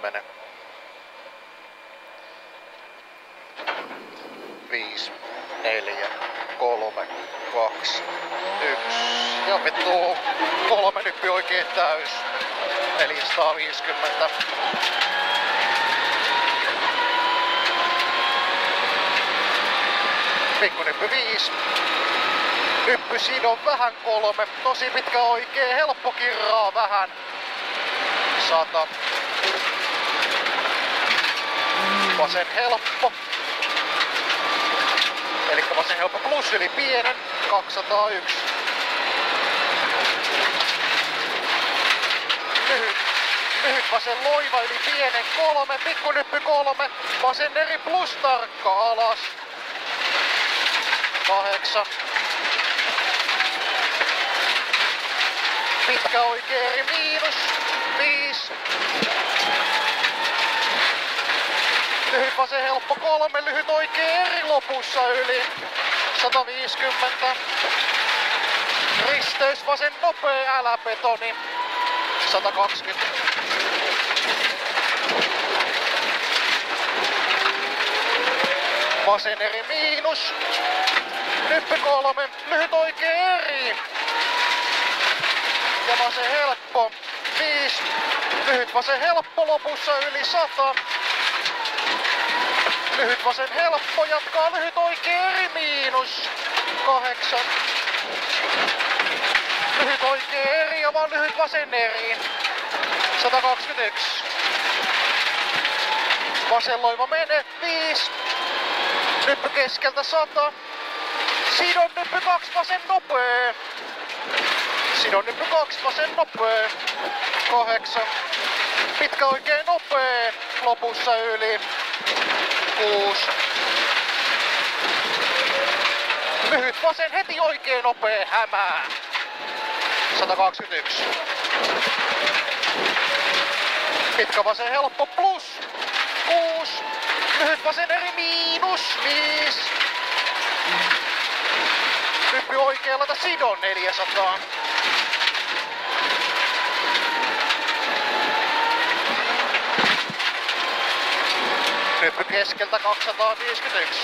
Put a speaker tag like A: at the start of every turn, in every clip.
A: 10. 5, 4, 3, 2, 1. Ja vittu 3 nyppi oikein täys. 450. Pikkunyppy 5. Nyppy sidon vähän 3. Tosi pitkä oikein, helppo kirraa vähän. 100. Vasen helppo. Elikkä vasen helppo plus yli pienen. 201. Lyhyt vasen loiva yli pienen 3. Pikkunyppy 3. Vasen eri plus tarkka alas. 8. Pitkä oikea eri miinus. 5. Lyhyt vasen helppo 3. Lyhyt oikea eri lopussa yli. 150. Risteys vasen nopea äläbetoni. 120. Vasen eri miinus. Nyppy 3. Lyhyt oikea eri. Ja vasen helppo. 5. Lyhyt vasen helppo lopussa yli 100. Lyhyt vasen helppo jatkaa lyhyt oikea eri miinus. 8. Lyhyt oikea eri ja vaan lyhyt vasen eri. 121. Vasen loiva menee. 5. Nyppy keskeltä 100. Sidon nyppy 2 vasen nopee. Sidon nyppy 2 vasen nopee. 8. Pitkä oikein nopee. Lopussa yli. 6. Lyhyt vasen heti oikein nopee hämää. 121. Pitkä vasen helppo plus. 6. Lyhyt vasen eri miinus. 5. Nyppy oikealta sidon 400. Nyppy keskeltä 251.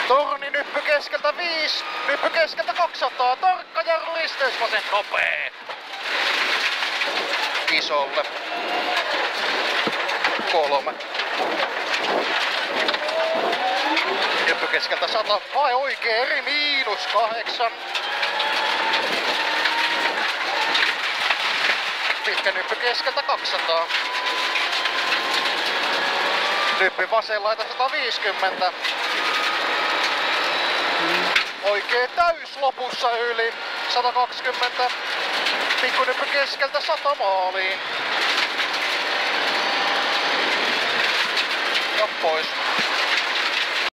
A: Torni nyppy keskeltä 5. Nyppy keskeltä 200. Tarkka jarru risteys vasen nopee. Isolle. 3. Nyppy keskeltä 100. Vai oikee eri miinus 8. Pitkä nyppy keskeltä 200. Nyppy vasen laita 150. Oikee täys lopussa yli 120. Pikkunyppy keskeltä 100 maaliin. Ja pois.